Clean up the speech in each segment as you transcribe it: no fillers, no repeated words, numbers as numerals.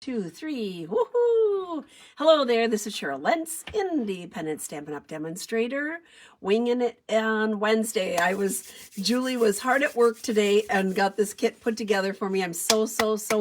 2, 3. Woohoo! Hello there, this is Cheryl Lentz, independent Stampin' Up! Demonstrator, winging it on Wednesday. Julie was hard at work today and got this kit put together for me. I'm so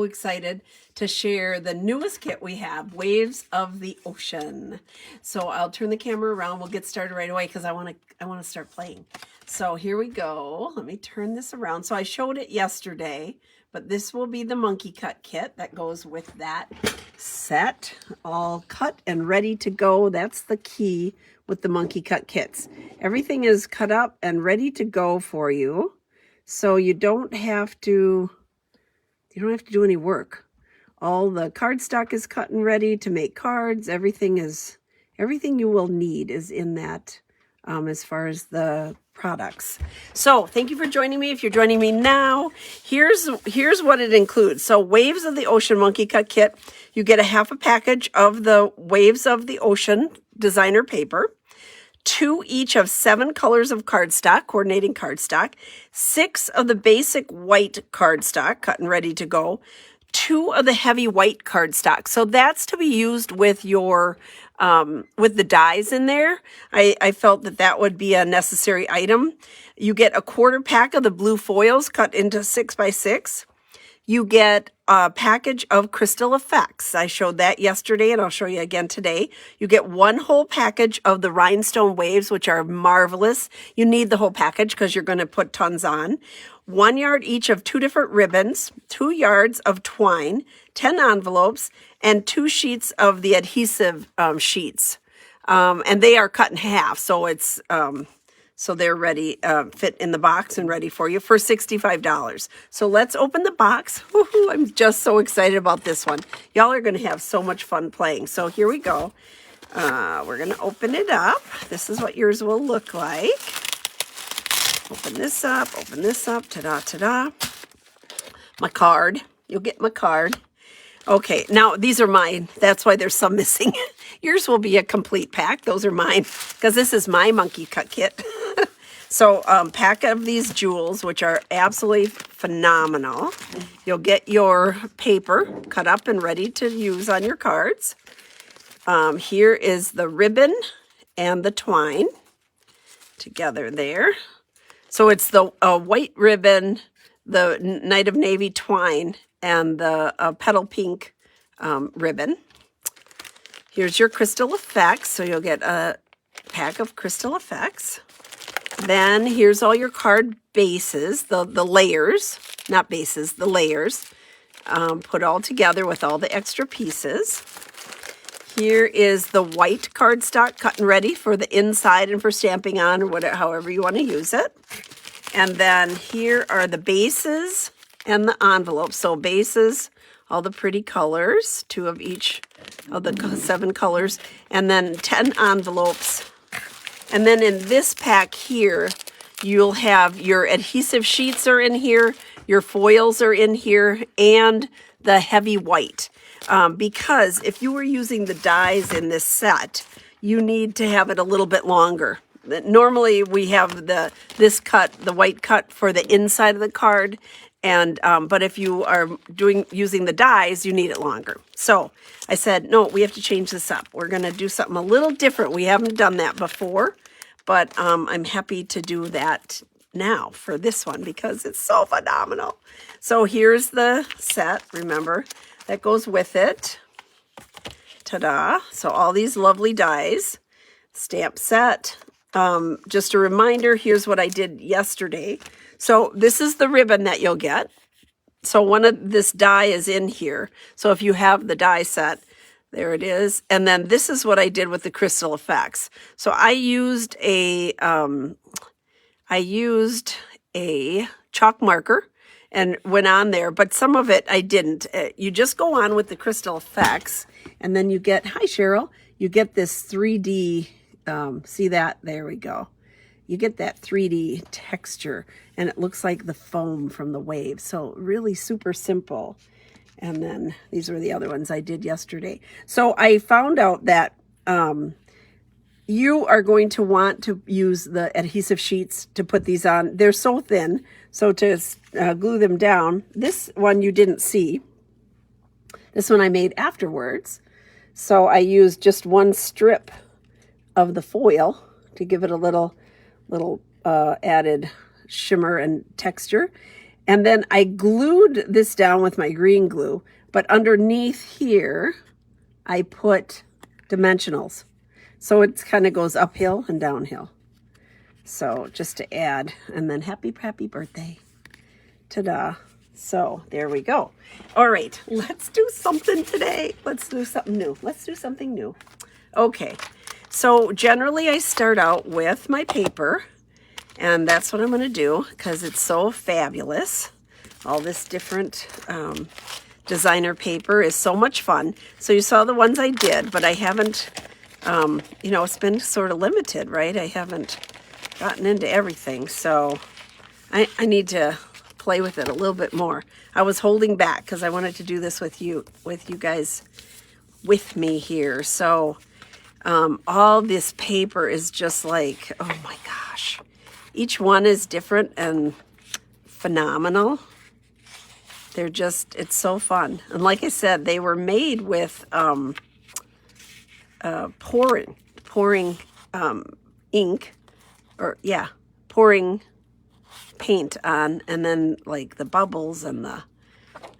excited to share the newest kit we have, Waves of the Ocean. So I'll turn the camera around. We'll get started right away because I want to start playing. So here we go. Let me turn this around. So I showed it yesterday, but this will be the monkey cut kit that goes with that set, all cut and ready to go. That's the key with the monkey cut kits. Everything is cut up and ready to go for you, so you don't have to do any work. All the cardstock is cut and ready to make cards. Everything you will need is in that as far as the products. So thank you for joining me. If you're joining me now, here's what it includes. So Waves of the Ocean Monkey Cut Kit, you get a half a package of the Waves of the Ocean designer paper, 2 each of 7 colors of cardstock, coordinating cardstock, 6 of the basic white cardstock, cut and ready to go, 2 of the heavy white cardstock. So that's to be used with your with the dies in there. I felt that would be a necessary item. You get a 1/4 pack of the blue foils cut into 6x6. You get a package of crystal effects. I showed that yesterday and I'll show you again today. You get 1 whole package of the rhinestone waves, which are marvelous. You need the whole package because you're going to put tons on. 1 yard each of 2 different ribbons, 2 yards of twine, 10 envelopes, and 2 sheets of the adhesive sheets. And they are cut in half, so it's so they're ready, fit in the box and ready for you for $65. So let's open the box. Woohoo, I'm just so excited about this one. Y'all are going to have so much fun playing. So here we go. We're going to open it up. This is what yours will look like. Open this up, ta-da, ta-da. My card, you'll get my card. Okay, now these are mine. That's why there's some missing. Yours will be a complete pack. Those are mine because this is my monkey cut kit. So pack of these jewels, which are absolutely phenomenal. You'll get your paper cut up and ready to use on your cards. Here is the ribbon and the twine together there. So it's the white ribbon, the Night of Navy twine, and the petal pink ribbon. Here's your crystal effects. So you'll get a pack of crystal effects. Then here's all your card bases, the layers, not bases, the layers, put all together with all the extra pieces. Here is the white cardstock cut and ready for the inside and for stamping on or whatever, however you want to use it. And then here are the bases and the envelopes. So bases, all the pretty colors, 2 of each of the 7 colors, and then 10 envelopes. And then in this pack here, you'll have your adhesive sheets are in here, your foils are in here, and the heavy white. Because if you were using the dies in this set, you need to have it a little bit longer. Normally we have the white cut for the inside of the card, and but if you are using the dies, you need it longer. So I said, no, we have to change this up. We're going to do something a little different. We haven't done that before, but I'm happy to do that now for this one because it's so phenomenal. So here's the set, remember, that goes with it. Ta-da. So all these lovely dies, stamp set. Just a reminder, here's what I did yesterday. So this is the ribbon that you'll get. So one of this die is in here. So if you have the die set, there it is. And then this is what I did with the crystal effects. So I used a chalk marker and went on there, but some of it I didn't. You just go on with the crystal effects, and then you get, hi Cheryl, you get this 3D, see that? There we go. You get that 3D texture, and it looks like the foam from the wave. So really super simple. And then these were the other ones I did yesterday. So I found out that you are going to want to use the adhesive sheets to put these on. They're so thin, so to glue them down, this one you didn't see. This one I made afterwards. So I used just one strip of the foil to give it a little added shimmer and texture. And then I glued this down with my green glue, but underneath here, I put dimensionals. So it kind of goes uphill and downhill. So just to add, and then happy birthday. Ta-da. So there we go. All right, let's do something today. Let's do something new. Let's do something new. Okay, so generally I start out with my paper, and that's what I'm going to do because it's so fabulous. All this different designer paper is so much fun. So you saw the ones I did, but I haven't, you know, it's been sort of limited, right? I haven't gotten into everything, so I need to play with it a little bit more. I was holding back because I wanted to do this with you guys with me here. So all this paper is just like, oh my gosh. Each one is different and phenomenal. They're just, it's so fun. And like I said, they were made with pouring ink, or yeah, pouring paint on, and then like the bubbles and the,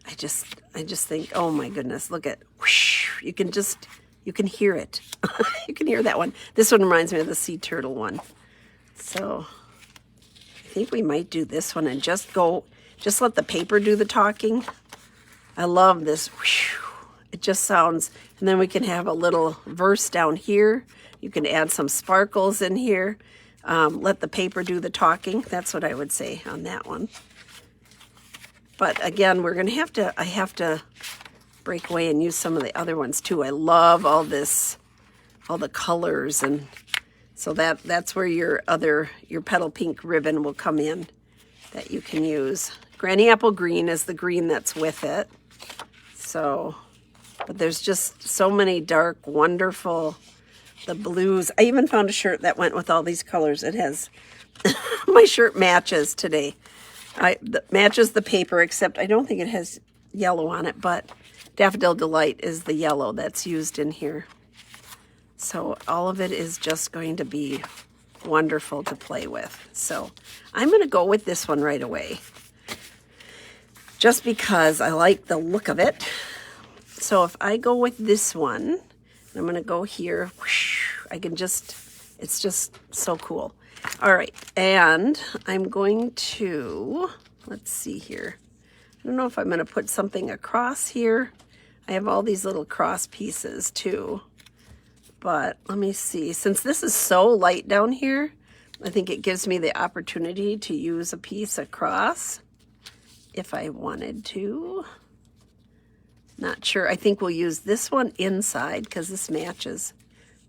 I just think, oh my goodness, look at, whoosh, you can hear it. You can hear that one. This one reminds me of the sea turtle one. So I think we might do this one and just let the paper do the talking. I love this. Whoosh. It just sounds, and then we can have a little verse down here. You can add some sparkles in here. Let the paper do the talking. That's what I would say on that one. But again, I have to break away and use some of the other ones too. I love all the colors, and so that's where your petal pink ribbon will come in that you can use. Granny apple green is the green that's with it. So, but there's just so many dark, wonderful, the blues. I even found a shirt that went with all these colors. It has, my shirt matches today. Matches the paper, except I don't think it has yellow on it, but Daffodil Delight is the yellow that's used in here. So all of it is just going to be wonderful to play with. So I'm going to go with this one right away, just because I like the look of it. So if I go with this one, I'm going to go here. Whoosh, it's just so cool. All right, and I'm going to, let's see here. I don't know if I'm going to put something across here. I have all these little cross pieces too. But let me see. Since this is so light down here, I think it gives me the opportunity to use a piece across if I wanted to. Not sure. I think we'll use this one inside because this matches.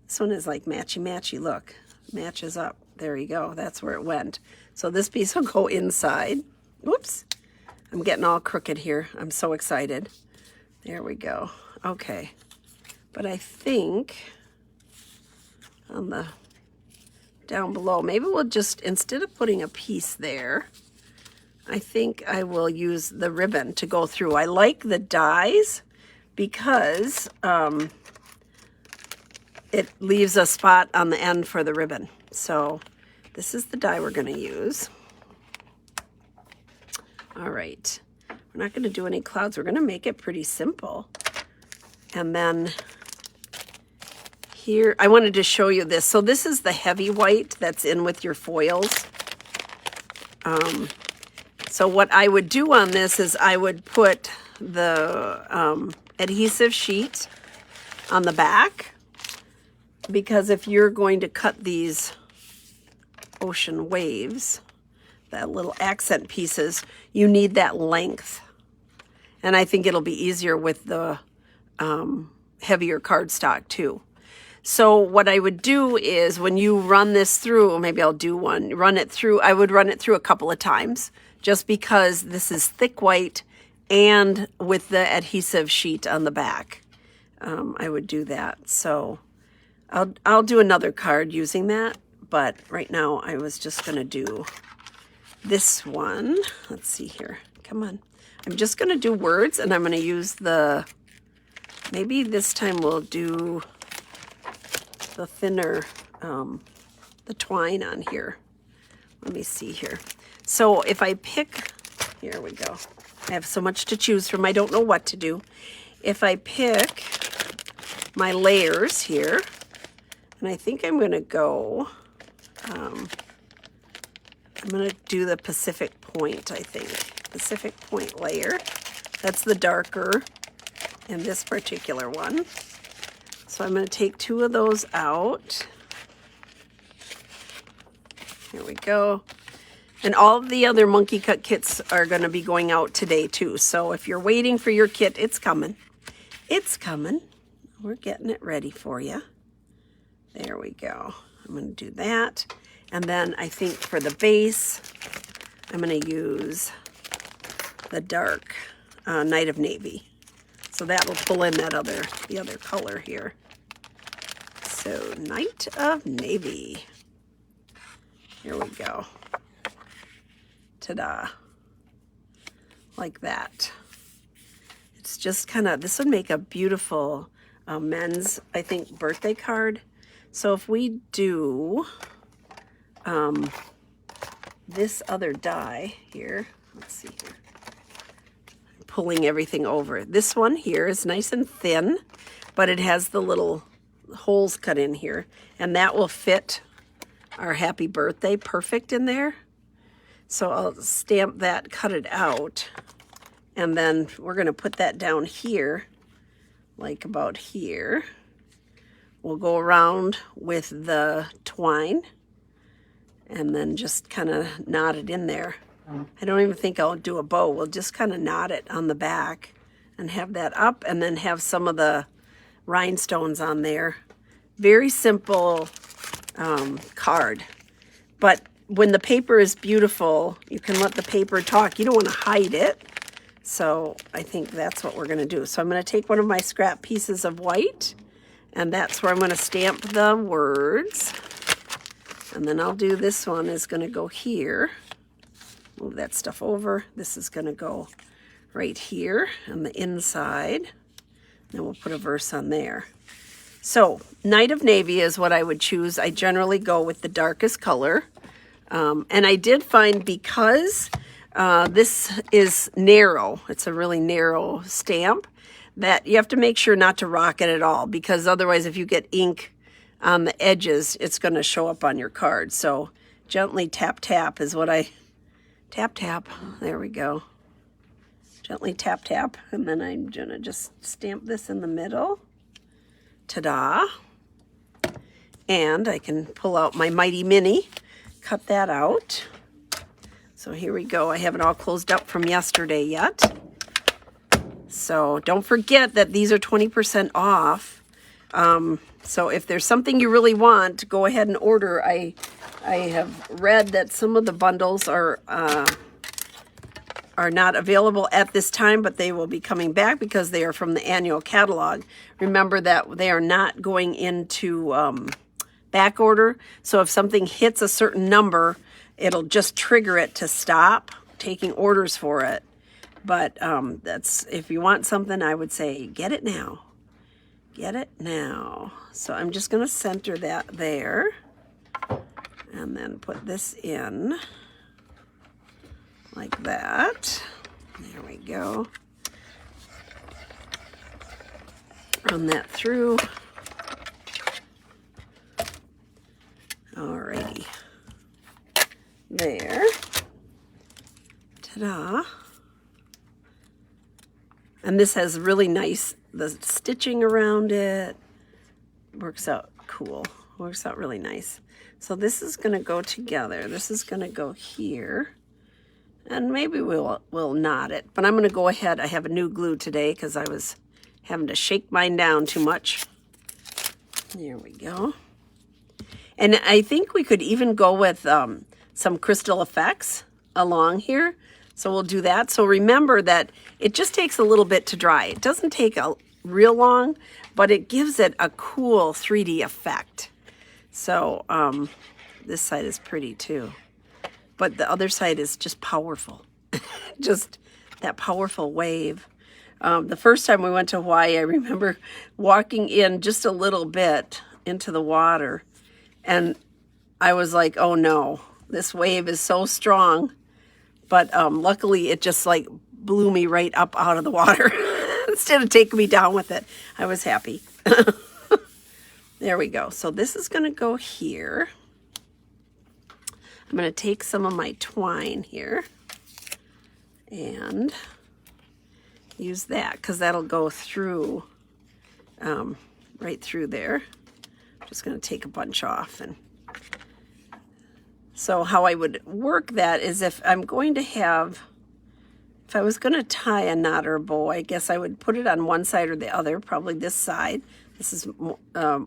This one is like matchy-matchy. Look, matches up. There you go. That's where it went. So this piece will go inside. Whoops. I'm getting all crooked here. I'm so excited. There we go. Okay. But I think on the down below, maybe we'll just, instead of putting a piece there, I think I will use the ribbon to go through. I like the dies because it leaves a spot on the end for the ribbon. So this is the die we're going to use. All right. We're not going to do any clouds. We're going to make it pretty simple. And then here, I wanted to show you this. So this is the heavy white that's in with your foils. So what I would do on this is I would put the adhesive sheet on the back, because if you're going to cut these ocean waves, that little accent pieces, you need that length. And I think it'll be easier with the heavier cardstock too. So what I would do is when you run this through, maybe I'll do one, run it through, I would run it through a couple of times, just because this is thick white and with the adhesive sheet on the back. I would do that. So I'll do another card using that, but right now I was just going to do this one. Let's see here. Come on. I'm just going to do words, and I'm going to use the Maybe this time we'll do the thinner, the twine on here. Let me see here. So if I pick, here we go. I have so much to choose from. I don't know what to do. If I pick my layers here, and I think I'm going to go, I'm going to do the Pacific Point, I think. Pacific Point layer. That's the darker in this particular one. So I'm going to take 2 of those out. Here we go. And all of the other Monkey Cut kits are going to be going out today too. So if you're waiting for your kit, it's coming. It's coming. We're getting it ready for you. There we go. I'm going to do that. And then I think for the base, I'm going to use the dark Night of Navy. So that will pull in that the other color here. So Night of Navy. Here we go. Ta-da. Like that. It's just kind of, this would make a beautiful men's, I think, birthday card. So if we do this other die here, let's see here. I'm pulling everything over. This one here is nice and thin, but it has the little holes cut in here, and that will fit our happy birthday perfect in there. So I'll stamp that, cut it out, and then we're going to put that down here, like about here. We'll go around with the twine and then just kind of knot it in there. I don't even think I'll do a bow. We'll just kind of knot it on the back and have that up, and then have some of the rhinestones on there. Very simple card. But when the paper is beautiful, you can let the paper talk. You don't want to hide it. So I think that's what we're going to do. So I'm going to take one of my scrap pieces of white, and that's where I'm going to stamp the words. And then I'll do this one is going to go here. Move that stuff over. This is going to go right here on the inside. Then we'll put a verse on there. So Night of Navy is what I would choose. I generally go with the darkest color. And I did find, because this is narrow, it's a really narrow stamp, that you have to make sure not to rock it at all, because otherwise if you get ink on the edges, it's going to show up on your card. So gently tap tap is what I, tap tap, there we go. Gently tap tap, and then I'm going to just stamp this in the middle. Ta-da. And I can pull out my Mighty Mini, cut that out. So here we go. I haven't all closed up from yesterday yet. So don't forget that these are 20% off. So if there's something you really want, go ahead and order. I have read that some of the bundles are not available at this time, but they will be coming back because they are from the annual catalog. Remember that they are not going into back order. So if something hits a certain number, it'll just trigger it to stop taking orders for it. But that's, if you want something, I would say get it now. Get it now. So I'm just going to center that there and then put this in like that. There we go. Run that through. Alrighty. There. Ta-da. And this has really nice, the stitching around it works out cool. Works out really nice. So this is going to go together. This is going to go here. And maybe we'll knot it. But I'm going to go ahead. I have a new glue today because I was having to shake mine down too much. There we go. And I think we could even go with some crystal effects along here. So we'll do that. So remember that it just takes a little bit to dry. It doesn't take a real long, but it gives it a cool 3D effect. So this side is pretty too. But the other side is just powerful. Just that powerful wave. The first time we went to Hawaii, I remember walking in just a little bit into the water, and I was like, oh no, this wave is so strong. But luckily, it just like blew me right up out of the water instead of taking me down with it. I was happy. There we go. So this is going to go here. I'm going to take some of my twine here and use that because that'll go through, right through there. I'm just going to take a bunch off. And so how I would work that is if I'm going to have, if I was going to tie a knot or a bow, I guess I would put it on one side or the other, probably this side. This is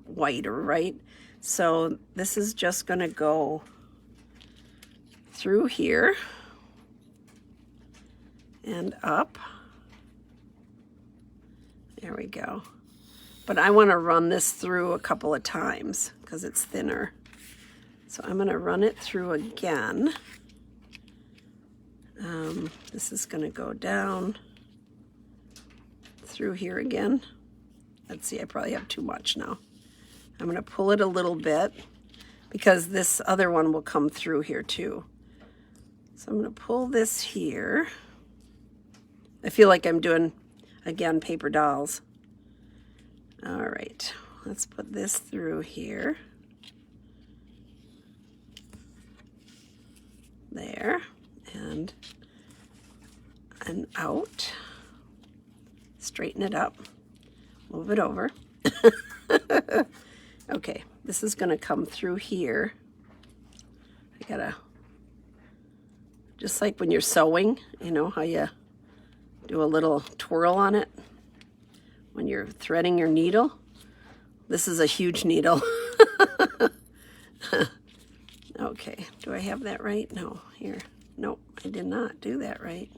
wider, right? So this is just going to go through here and up. There we go. But I want to run this through a couple of times because it's thinner. So I'm going to run it through again. This is going to go down through here again. Let's see, I probably have too much now. I'm going to pull it a little bit because this other one will come through here too. So I'm going to pull this here. I feel like I'm doing, again, paper dolls. All right, let's put this through here. There, and out. Straighten it up. Move it over. Okay, this is going to come through here. I gotta, just like when you're sewing, you know how you do a little twirl on it when you're threading your needle. This is a huge needle. Okay, do I have that right? No, here. Nope, I did not do that right.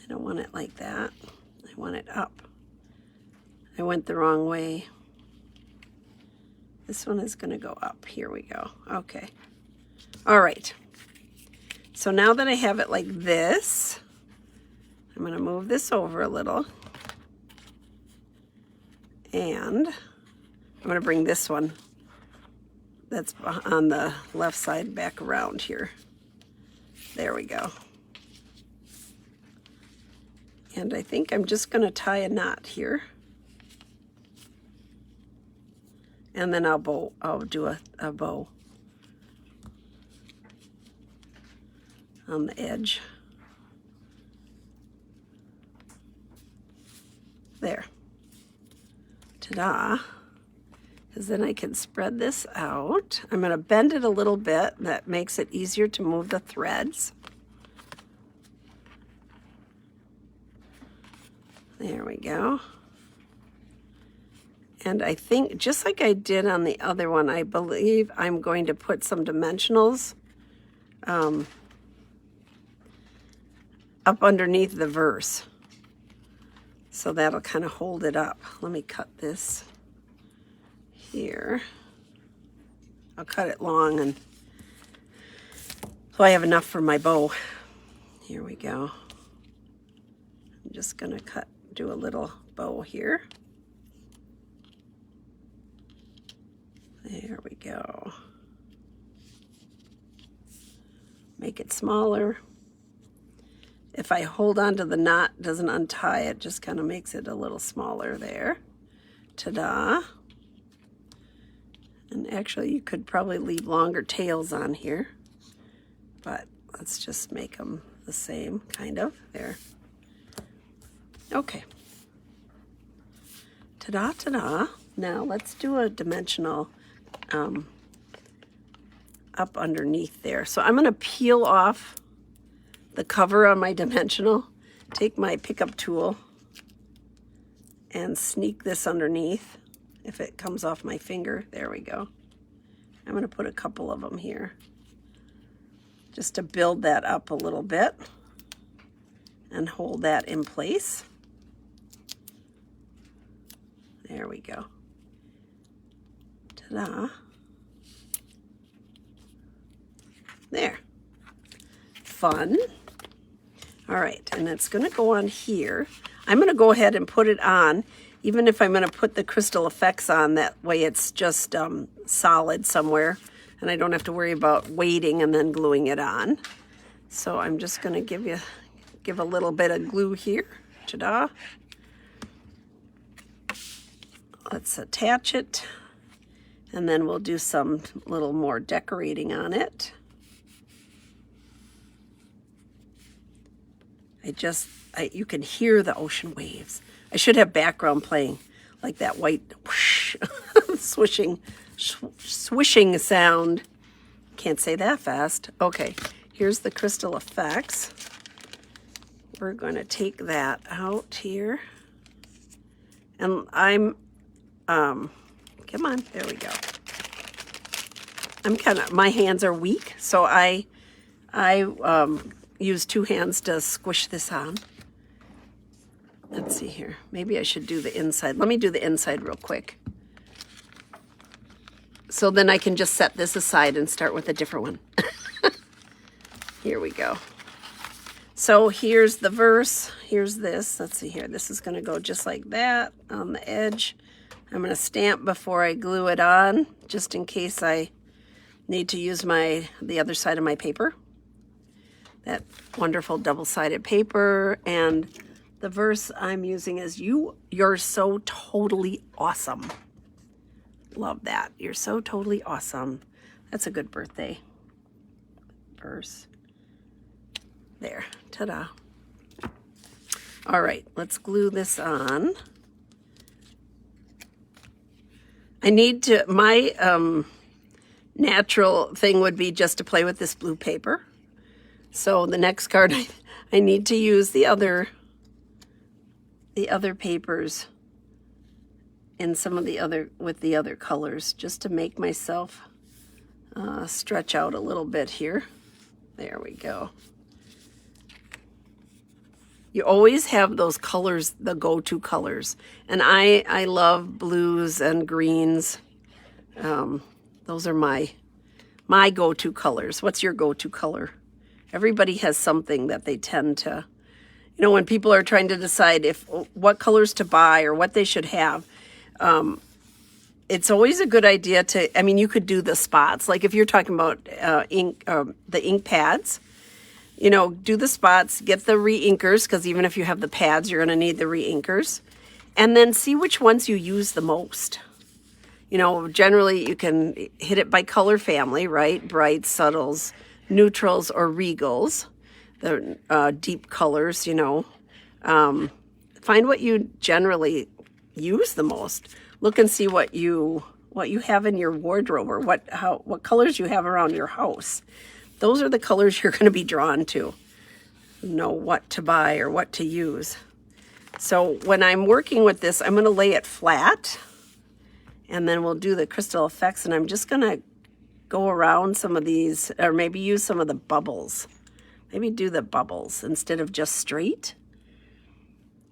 I don't want it like that. I want it up. I went the wrong way. This one is going to go up. Here we go. Okay. All right. So now that I have it like this, I'm going to move this over a little. And I'm going to bring this one that's on the left side back around here. There we go. And I think I'm just going to tie a knot here. And then I'll do a bow on the edge. There. Ta-da. Because then I can spread this out. I'm going to bend it a little bit. That makes it easier to move the threads. There we go. And I think, just like I did on the other one, I believe I'm going to put some dimensionals up underneath the verse. So that'll kind of hold it up. Let me cut this here. I'll cut it long, and so I have enough for my bow. Here we go. I'm just going to do a little bow here. There we go. Make it smaller. If I hold on to the knot, it doesn't untie it, just kind of makes it a little smaller there. Ta-da. And actually, you could probably leave longer tails on here, but let's just make them the same, kind of. There. Okay. Ta-da, ta-da. Now, let's do a dimensional up underneath there. So I'm going to peel off the cover on my dimensional, take my pickup tool, and sneak this underneath. If it comes off my finger, there we go. I'm going to put a couple of them here just to build that up a little bit and hold that in place. There we go. Ta-da. There. Fun. All right, and it's going to go on here. I'm going to go ahead and put it on, even if I'm going to put the crystal effects on, that way it's just solid somewhere, and I don't have to worry about waiting and then gluing it on. So I'm just going to give a little bit of glue here. Ta-da. Let's attach it, and then we'll do some little more decorating on it. You can hear the ocean waves. I should have background playing, like that white whoosh, swishing sound. Can't say that fast. Okay, here's the crystal effects. We're going to take that out here. And come on, there we go. My hands are weak, so I use two hands to squish this on. Let's see here. Maybe I should do the inside. Let me do the inside real quick. So then I can just set this aside and start with a different one. Here we go. So here's the verse. Here's this. Let's see here. This is going to go just like that on the edge. I'm going to stamp before I glue it on, just in case I need to use the other side of my paper. That wonderful double-sided paper. And the verse I'm using is you're so totally awesome. Love that. You're so totally awesome. That's a good birthday verse. There. Ta-da. All right, let's glue this on. I need to, my natural thing would be just to play with this blue paper. So the next card, I need to use the other papers in some of with the other colors, just to make myself stretch out a little bit here. There we go. You always have those colors, the go-to colors. And I love blues and greens. Those are my go-to colors. What's your go-to color? Everybody has something that they tend to, when people are trying to decide what colors to buy or what they should have, it's always a good idea you could do the spots. Like if you're talking about the ink pads, do the spots, get the re-inkers, because even if you have the pads, you're going to need the re-inkers, and then see which ones you use the most. Generally you can hit it by color family, right? Brights, subtles, neutrals, or regals, the deep colors, Find what you generally use the most. Look and see what you have in your wardrobe, or what colors you have around your house. Those are the colors you're going to be drawn to. Know what to buy or what to use. So when I'm working with this, I'm going to lay it flat, and then we'll do the crystal effects, and I'm just going to go around some of these, or maybe use some of the bubbles. Maybe do the bubbles instead of just straight.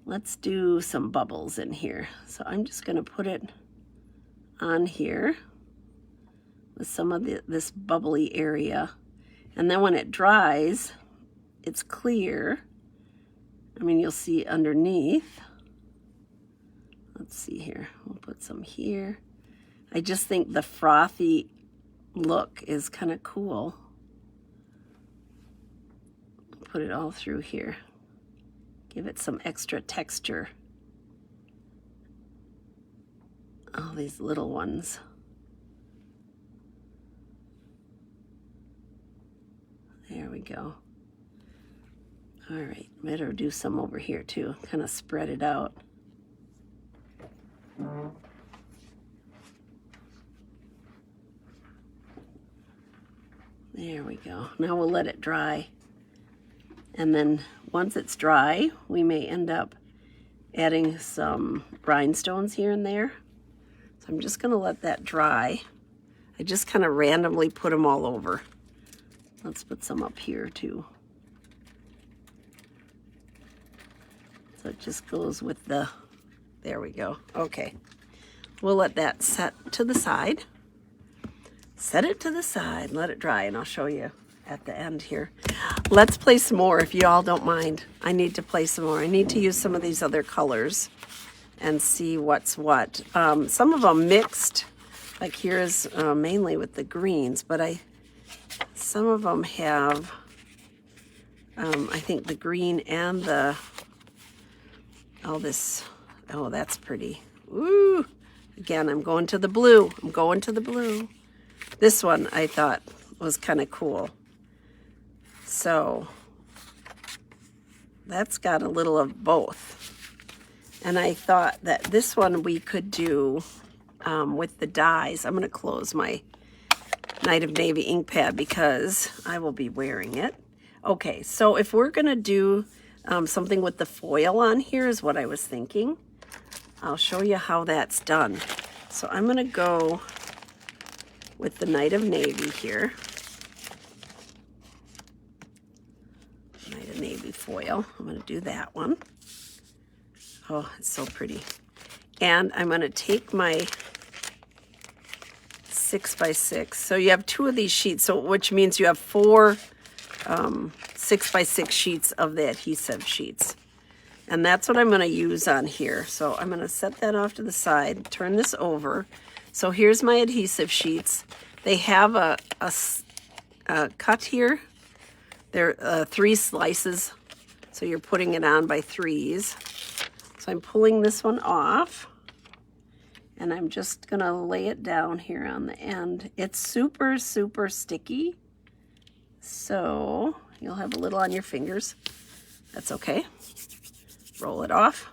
Let's do some bubbles in here. So I'm just going to put it on here with some of this bubbly area. And then when it dries, it's clear. You'll see underneath. Let's see here. We'll put some here. I just think the frothy look is kind of cool. Put it all through here. Give it some extra texture. Oh, these little ones. There we go. All right, better do some over here too. Kind of spread it out. There we go. Now we'll let it dry. And then once it's dry, we may end up adding some rhinestones here and there. So I'm just going to let that dry. I just kind of randomly put them all over. Let's put some up here too. So it just goes with there we go. Okay. We'll let that set to the side. Set it to the side, let it dry, and I'll show you at the end here. Let's play some more if you all don't mind. I need to play some more. I need to use some of these other colors and see what's what. Some of them mixed, like here's mainly with the greens, but some of them have, I think the green and the, oh that's pretty. Ooh, again, I'm going to the blue. I'm going to the blue. This one I thought was kind of cool. So that's got a little of both. And I thought that this one we could do with the dies. I'm going to close my Night of Navy ink pad because I will be wearing it. Okay, so if we're going to do something with the foil on here is what I was thinking. I'll show you how that's done. So I'm going to go with the Night of Navy here. Night of Navy foil. I'm going to do that one. Oh, it's so pretty. And I'm going to take my 6x6. So you have 2 of these sheets, so which means you have 4 6x6 sheets of the adhesive sheets. And that's what I'm going to use on here. So I'm going to set that off to the side, turn this over. So here's my adhesive sheets. They have a cut here. They're 3 slices. So you're putting it on by 3s. So I'm pulling this one off. And I'm just going to lay it down here on the end. It's super, super sticky. So you'll have a little on your fingers. That's okay. Roll it off.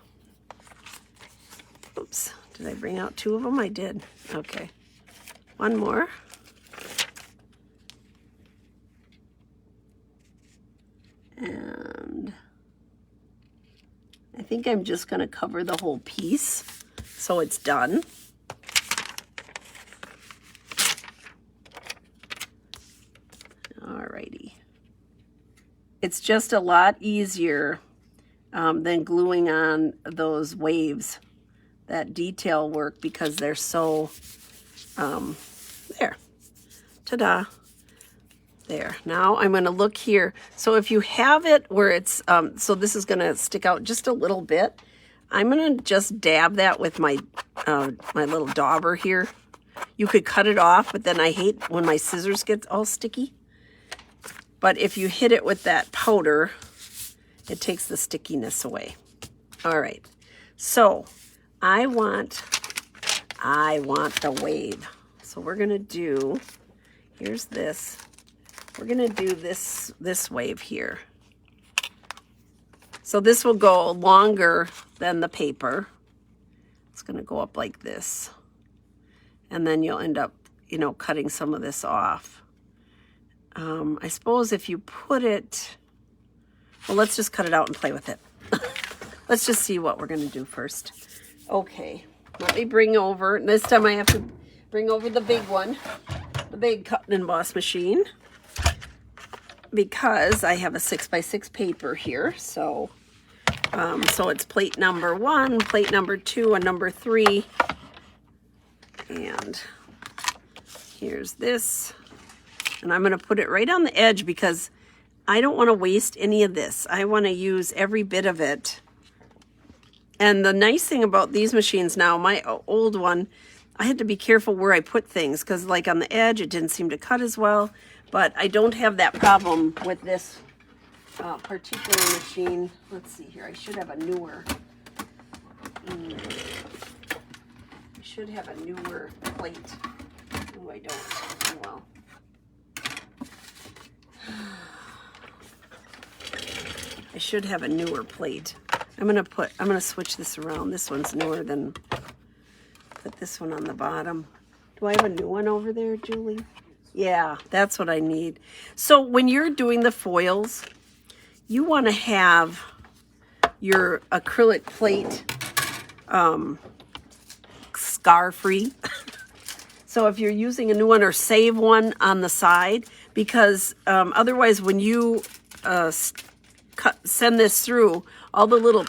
Oops, did I bring out 2 of them? I did. Okay, one more. And I think I'm just going to cover the whole piece so it's done. Alrighty. It's just a lot easier than gluing on those waves, that detail work, because they're so, there, ta-da, there. Now I'm going to look here. So if you have it where it's, so this is going to stick out just a little bit, I'm going to just dab that with my, my little dauber here. You could cut it off, but then I hate when my scissors get all sticky. But if you hit it with that powder, it takes the stickiness away. All right, so I want the wave. So we're gonna do, here's this. We're gonna do this wave here. So this will go longer than the paper. It's gonna go up like this. And then you'll end up, you know, cutting some of this off. I suppose if you put it, well, let's just cut it out and play with it. Let's just see what we're going to do first. Okay, let me bring over, this time I have to bring over the big one, the big cut and emboss machine, because I have a 6x6 paper here. So, so it's plate number 1, plate number 2, and number 3. And here's this. And I'm going to put it right on the edge because I don't want to waste any of this. I want to use every bit of it. And the nice thing about these machines now, my old one, I had to be careful where I put things because like on the edge, it didn't seem to cut as well. But I don't have that problem with this particular machine. Let's see here. I should have a newer. I should have a newer plate. No, I don't. Oh, well. I should have a newer plate. I'm gonna switch this around. This one's newer than, put this one on the bottom. Do I have a new one over there, Julie? Yeah, that's what I need. So when you're doing the foils, you want to have your acrylic plate scar-free. So if you're using a new one, or save one on the side, because otherwise when you send this through, all the little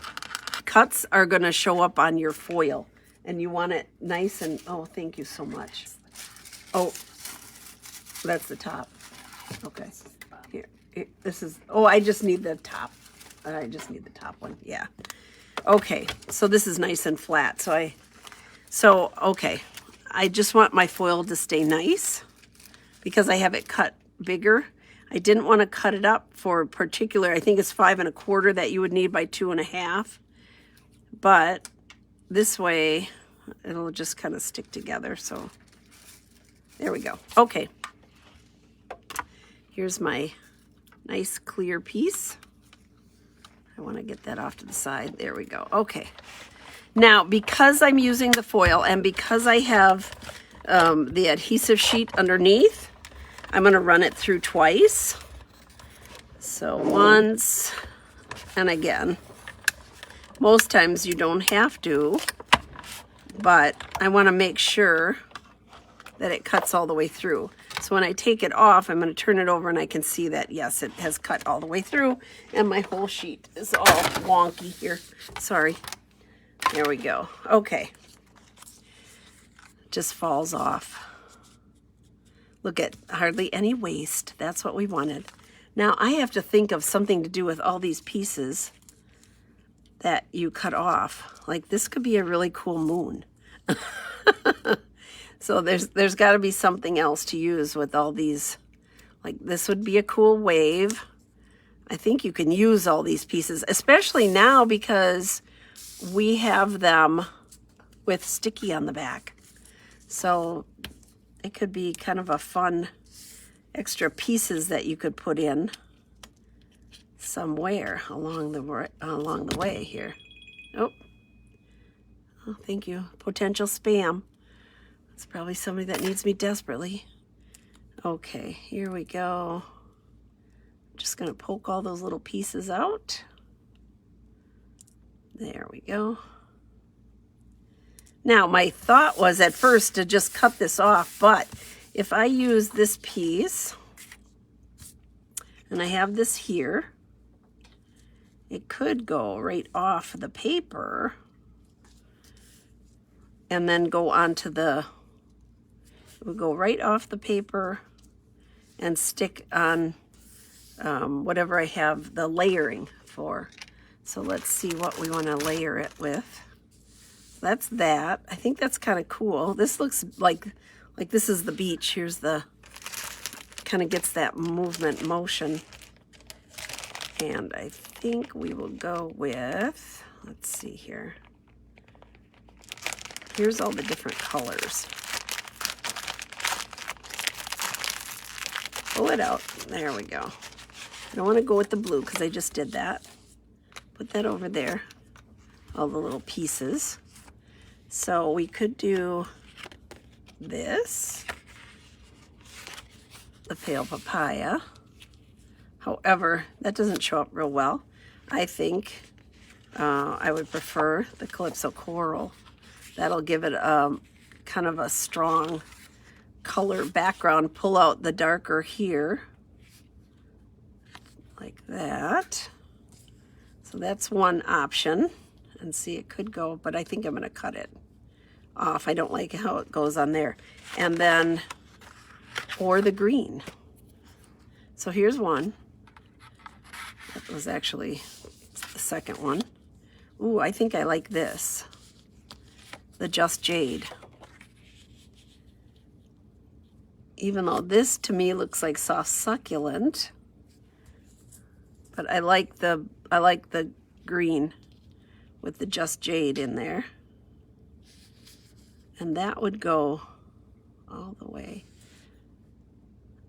cuts are going to show up on your foil, and you want it nice and, oh, thank you so much. Oh, that's the top. Okay. Here, this is, oh, I just need the top. I just need the top one, yeah. Okay, so this is nice and flat. Okay, I just want my foil to stay nice because I have it cut bigger. I didn't want to cut it up for particular, I think it's 5 1/4 that you would need by 2 1/2. But this way, it'll just kind of stick together. So there we go. Okay. Here's my nice clear piece. I want to get that off to the side. There we go. Okay. Now, because I'm using the foil and because I have the adhesive sheet underneath, I'm going to run it through twice. So once and again. Most times you don't have to, but I want to make sure that it cuts all the way through. So when I take it off, I'm going to turn it over and I can see that, yes, it has cut all the way through and my whole sheet is all wonky here. Sorry. There we go. Okay. Just falls off. Look at hardly any waste. That's what we wanted. Now I have to think of something to do with all these pieces that you cut off. Like this could be a really cool moon. So there's got to be something else to use with all these. Like this would be a cool wave. I think you can use all these pieces, especially now because we have them with sticky on the back. So it could be kind of a fun extra pieces that you could put in somewhere along the way here. Oh, thank you. Potential spam. It's probably somebody that needs me desperately. Okay, here we go. I'm just going to poke all those little pieces out. There we go. Now, my thought was at first to just cut this off, but if I use this piece, and I have this here, it could go right off the paper and then go onto the, it would go right off the paper and stick on whatever I have the layering for. So let's see what we want to layer it with. That's that. I think that's kind of cool. This looks like this is the beach. Here's the, kind of gets that movement motion. And I think we will go with, let's see here. Here's all the different colors. Pull it out. There we go. I don't want to go with the blue because I just did that. Put that over there. All the little pieces. So we could do this. The pale papaya. However, that doesn't show up real well. I think I would prefer the Calypso Coral. That'll give it kind of a strong color background. Pull out the darker here, like that. So that's one option. And see, it could go, but I think I'm going to cut it off. I don't like how it goes on there. And then, or the green. So here's one. That was actually the second one. Ooh, I think I like this. The Just Jade. Even though this to me looks like soft succulent, but I like the green with the Just Jade in there. And that would go all the way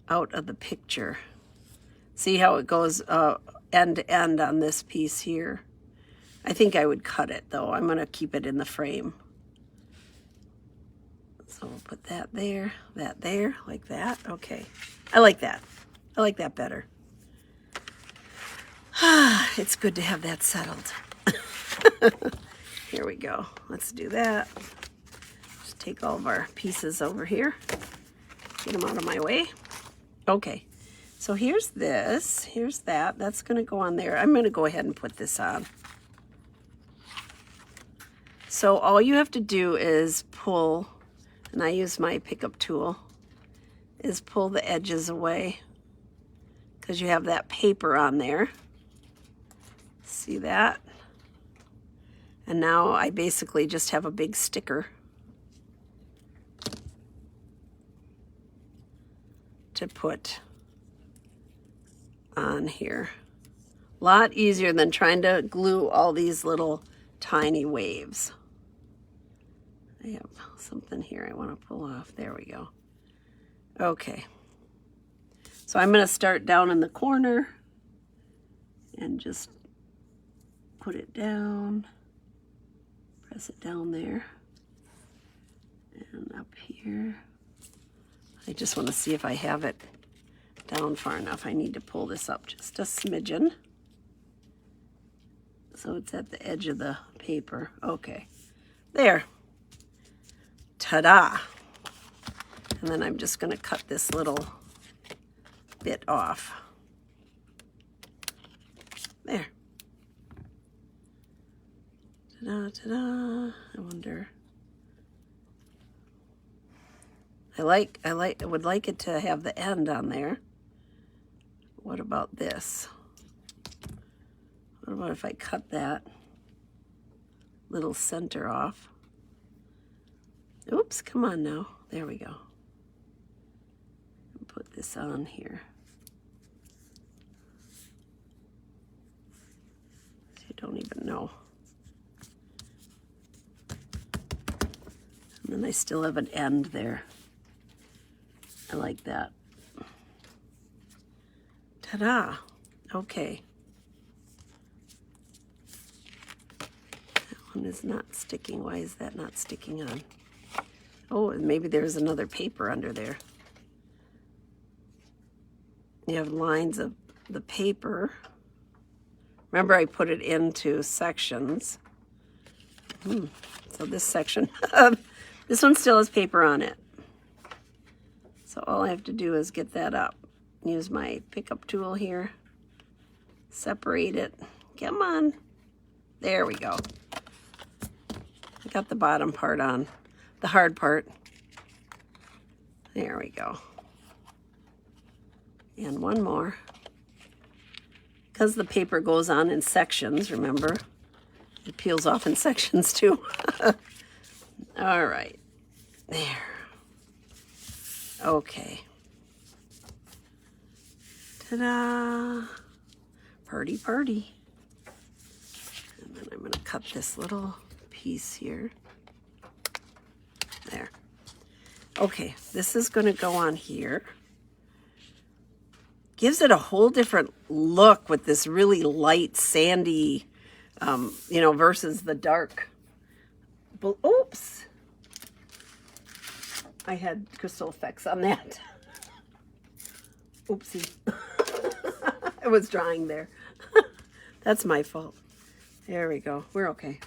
out of the picture. See how it goes end to end on this piece here. I think I would cut it though. I'm going to keep it in the frame. So we'll put that there, like that. Okay. I like that. I like that better. It's good to have that settled. Here we go. Let's do that. Just take all of our pieces over here. Get them out of my way. Okay. So here's this. Here's that. That's going to go on there. I'm going to go ahead and put this on. So all you have to do is pull, and I use my pickup tool, is pull the edges away. because you have that paper on there. See that? And now I basically just have a big sticker to put on here. A lot easier than trying to glue all these little tiny waves. I have something here I want to pull off. There we go. Okay. So I'm going to start down in the corner and just put it down. Press it down there. And up here. I just want to see if I have it down far enough. I need to pull this up just a smidgen. So it's at the edge of the paper. Okay. There. Ta-da! And then I'm just going to cut this little bit off. There. Ta-da, ta-da. I wonder. I would like it to have the end on there. What about this? What about if I cut that little center off? Oops, come on now. There we go. And put this on here. You don't even know. And then I still have an end there. I like that. Ta-da! Okay. That one is not sticking. Why is that not sticking on? Oh, and maybe there's another paper under there. You have lines of the paper. Remember, I put it into sections. So this section, this one still has paper on it. So all I have to do is get that up. Use my pickup tool here. Separate it. Come on. There we go. I got the bottom part on. The hard part. There we go. And one more. Because the paper goes on in sections, remember? It peels off in sections too. All right. There. Okay. Ta-da! Party, party. And then I'm going to cut this little piece here. There. Okay, this is going to go on here. Gives it a whole different look with this really light, sandy, you know, versus the dark. Oops! I had crystal effects on that. Oopsie. I was drawing there. That's my fault. There we go. We're okay.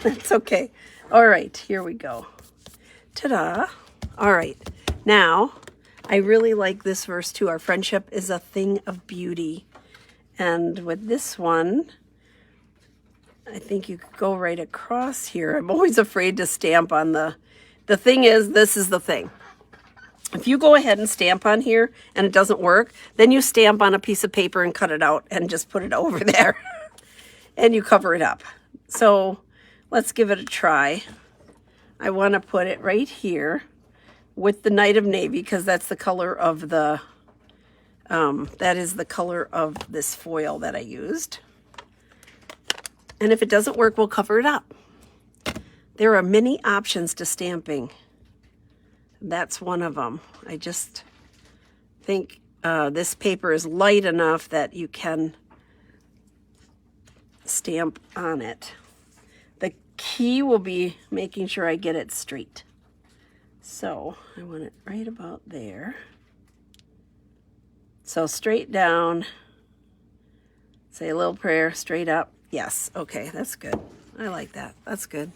That's okay. All right, here we go. Ta-da. All right. Now, I really like this verse too. Our friendship is a thing of beauty. And with this one, I think you could go right across here. I'm always afraid to stamp on the thing is, this is the thing. If you go ahead and stamp on here and it doesn't work, then you stamp on a piece of paper and cut it out and just put it over there. And you cover it up. So let's give it a try. I want to put it right here with the Night of Navy because that's the color of the, that is the color of this foil that I used. And if it doesn't work, we'll cover it up. There are many options to stamping. That's one of them. I just think this paper is light enough that you can stamp on it. The key will be making sure I get it straight. So I want it right about there. So straight down, say a little prayer, straight up. Yes, okay, that's good. I like that. That's good.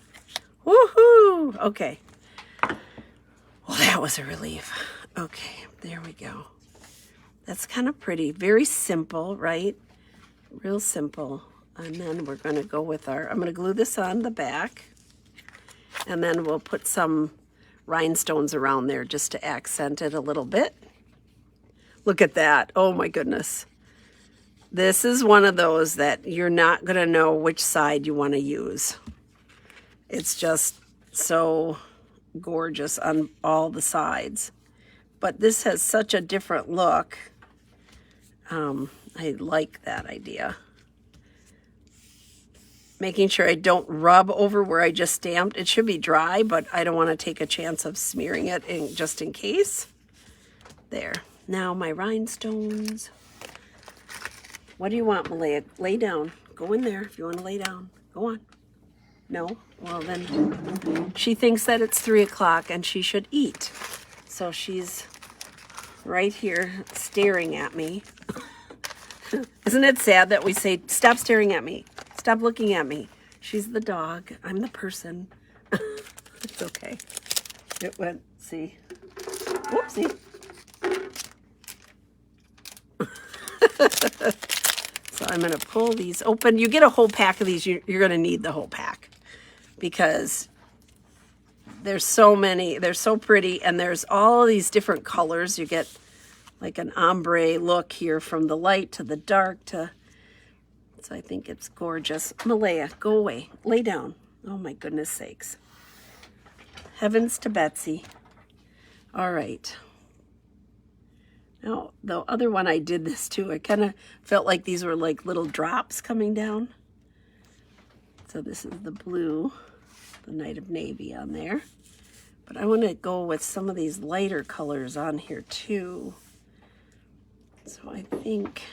Woohoo! Okay. Well, that was a relief. Okay, there we go. That's kind of pretty. Very simple, right? Real simple. And then we're going to go with our, I'm going to glue this on the back. And then we'll put some rhinestones around there just to accent it a little bit. Look at that. Oh my goodness. This is one of those that you're not going to know which side you want to use. It's just so gorgeous on all the sides. But this has such a different look. I like that idea. Making sure I don't rub over where I just stamped. It should be dry, but I don't want to take a chance of smearing it just in case. There. Now my rhinestones. What do you want, Malaya? Lay down. Go in there if you want to lay down. Go on. No? Well, then she thinks that it's 3 o'clock and she should eat. So she's right here staring at me. Isn't it sad that we say, stop staring at me? Stop looking at me. She's the dog. I'm the person. It's okay. It went, see. Whoopsie. So I'm going to pull these open. You get a whole pack of these. You're going to need the whole pack because there's so many. They're so pretty, and there's all these different colors. You get like an ombre look here from the light to the dark to... So I think it's gorgeous. Malaya, go away. Lay down. Oh my goodness sakes. Heavens to Betsy. All right. Now, the other one I did this too. I kind of felt like these were like little drops coming down. So this is the blue, the Night of Navy on there. But I want to go with some of these lighter colors on here too. So I think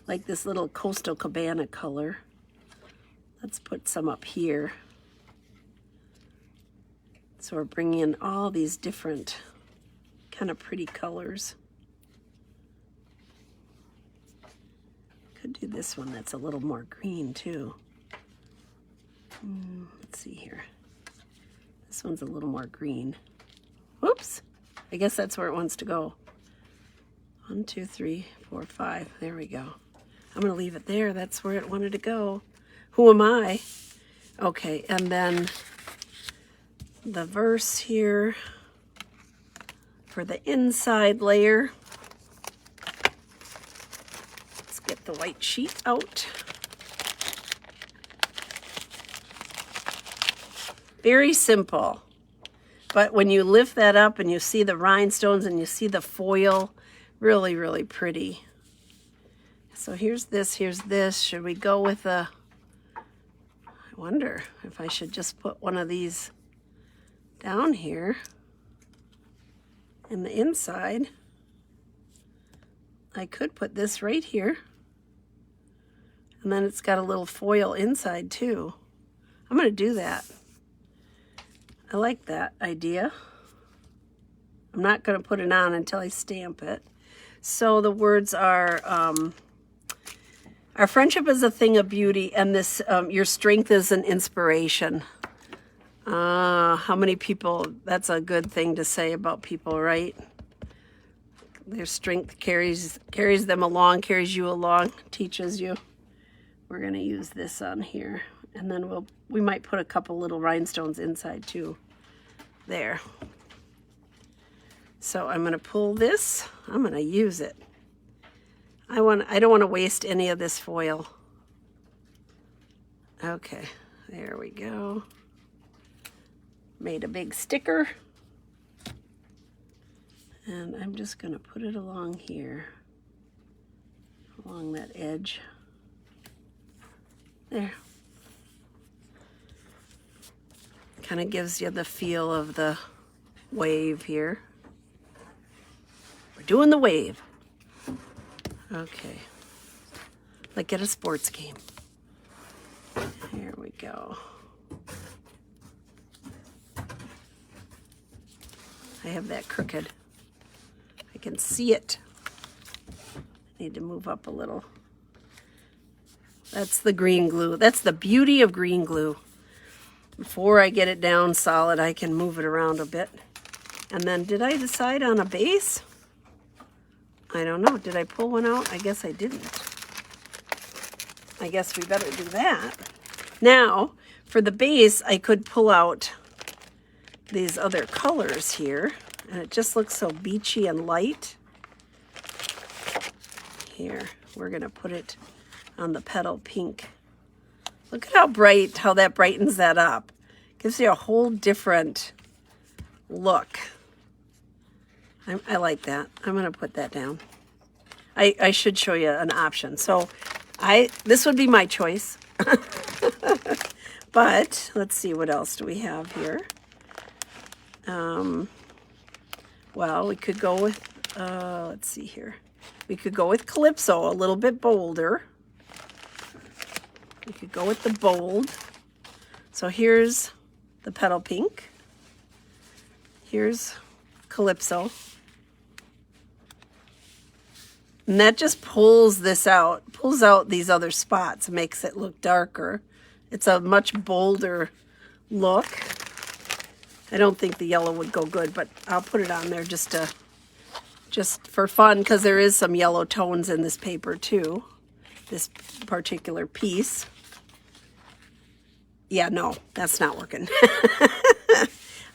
like this little Coastal Cabana color. Let's put some up here. So we're bringing in all these different kind of pretty colors. Could do this one that's a little more green too. Let's see here. This one's a little more green. Whoops. I guess that's where it wants to go. 1, 2, 3, 4, 5. There we go. I'm going to leave it there. That's where it wanted to go. Who am I? Okay, and then the verse here for the inside layer. Let's get the white sheet out. Very simple. But when you lift that up and you see the rhinestones and you see the foil, really, really pretty. So here's this, here's this. Should we go with a... I wonder if I should just put one of these down here in the inside. I could put this right here. And then it's got a little foil inside too. I'm going to do that. I like that idea. I'm not going to put it on until I stamp it. So the words are, our friendship is a thing of beauty, and this, your strength is an inspiration. How many people, that's a good thing to say about people, right? Their strength carries them along, carries you along, teaches you. We're going to use this on here. And then we might put a couple little rhinestones inside too. There. So I'm going to pull this. I'm going to use it. I don't want to waste any of this foil. Okay, there we go. Made a big sticker. And I'm just going to put it along here. Along that edge. There. Kind of gives you the feel of the wave here. We're doing the wave. Okay. Like at a sports game. Here we go. I have that crooked. I can see it. I need to move up a little. That's the green glue. That's the beauty of green glue. Before I get it down solid, I can move it around a bit. And then, did I decide on a base? I don't know. Did I pull one out? I guess I didn't. I guess we better do that. Now, for the base, I could pull out these other colors here. And it just looks so beachy and light. Here, we're going to put it on the petal pink. Look at how bright, how that brightens that up. Gives you a whole different look. I like that. I'm going to put that down. I should show you an option. So this would be my choice. But let's see, what else do we have here? Well, we could go with, let's see here. We could go with Calypso, a little bit bolder. We could go with the bold. So here's the petal pink. Here's Calypso. And that just pulls this out, pulls out these other spots, makes it look darker. It's a much bolder look. I don't think the yellow would go good, but I'll put it on there just for fun, because there is some yellow tones in this paper too, this particular piece. Yeah, no, that's not working.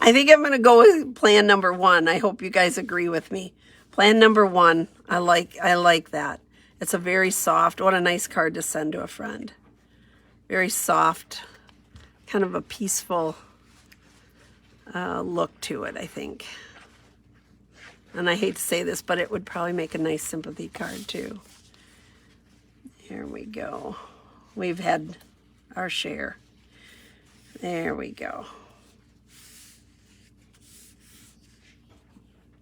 I think I'm going to go with plan number 1. I hope you guys agree with me. Plan number 1, I like that. It's a very soft, what a nice card to send to a friend. Very soft, kind of a peaceful look to it, I think. And I hate to say this, but it would probably make a nice sympathy card too. Here we go. We've had our share. There we go.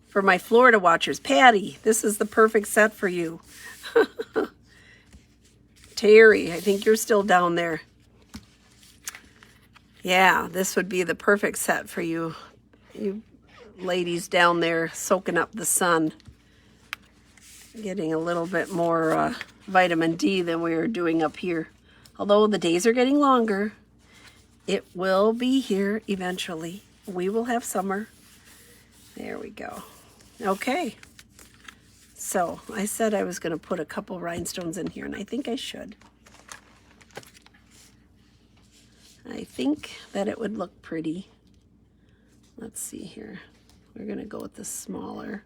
For my Florida watchers, Patty, this is the perfect set for you. Terry, I think you're still down there. Yeah, this would be the perfect set for you. You ladies down there soaking up the sun. Getting a little bit more vitamin D than we were doing up here. Although the days are getting longer, it will be here eventually. We will have summer. There we go. Okay. So I said I was going to put a couple rhinestones in here, and I think I should. I think that it would look pretty. Let's see here. We're going to go with the smaller.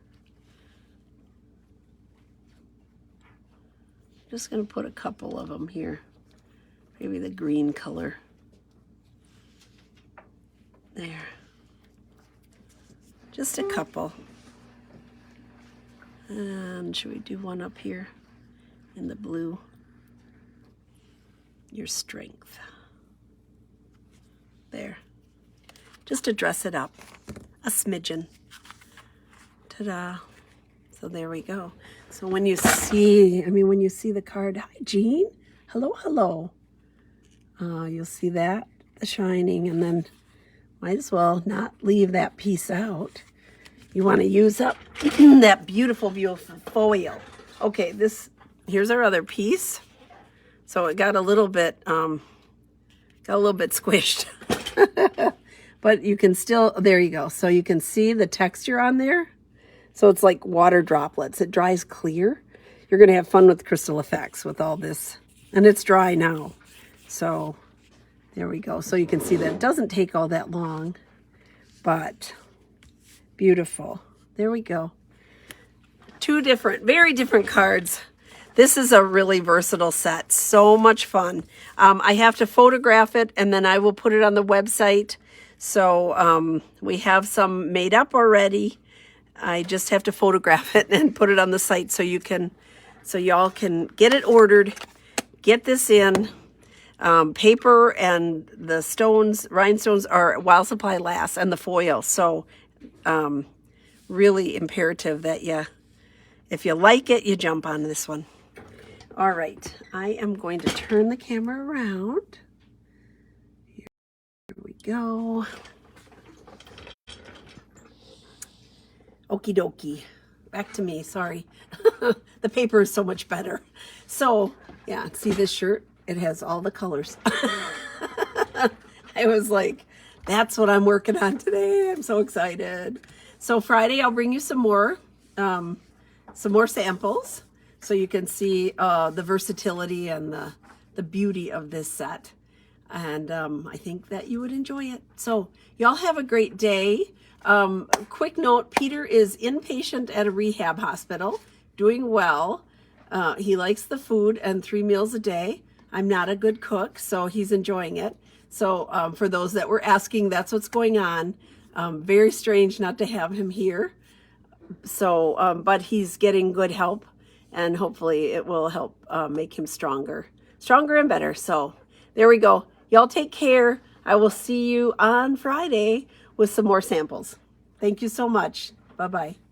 Just going to put a couple of them here. Maybe the green color. There. Just a couple. And should we do one up here in the blue? Your strength. There. Just to dress it up. A smidgen. Ta-da. So there we go. So when you see, when you see the card, hi Jean, hello, hello. You'll see that, the shining, and then might as well not leave that piece out. You want to use up that beautiful, beautiful foil. Okay, here's our other piece. So it got a little bit squished. But you can still, there you go. So you can see the texture on there. So it's like water droplets. It dries clear. You're going to have fun with crystal effects with all this. And it's dry now. So there we go. So you can see that it doesn't take all that long. But beautiful. There we go. Two different, very different cards. This is a really versatile set. So much fun. I have to photograph it, and then I will put it on the website. So we have some made up already. I just have to photograph it and put it on the site so y'all can get it ordered, get this in. Paper and the stones, rhinestones are while supply lasts, and the foil. So really imperative that if you like it, you jump on this one. All right, I am going to turn the camera around. Here we go. Okie dokie. Back to me, sorry. The paper is so much better. So, yeah, see this shirt? It has all the colors. I was like, that's what I'm working on today. I'm so excited. So Friday, I'll bring you some more samples so you can see the versatility and the beauty of this set. And I think that you would enjoy it. So y'all have a great day. Quick note, Peter is inpatient at a rehab hospital, doing well. He likes the food and 3 meals a day. I'm not a good cook, so he's enjoying it. So for those that were asking, that's what's going on. Very strange not to have him here. So, but he's getting good help, and hopefully it will help make him stronger and better. So there we go. Y'all take care. I will see you on Friday with some more samples. Thank you so much. Bye-bye.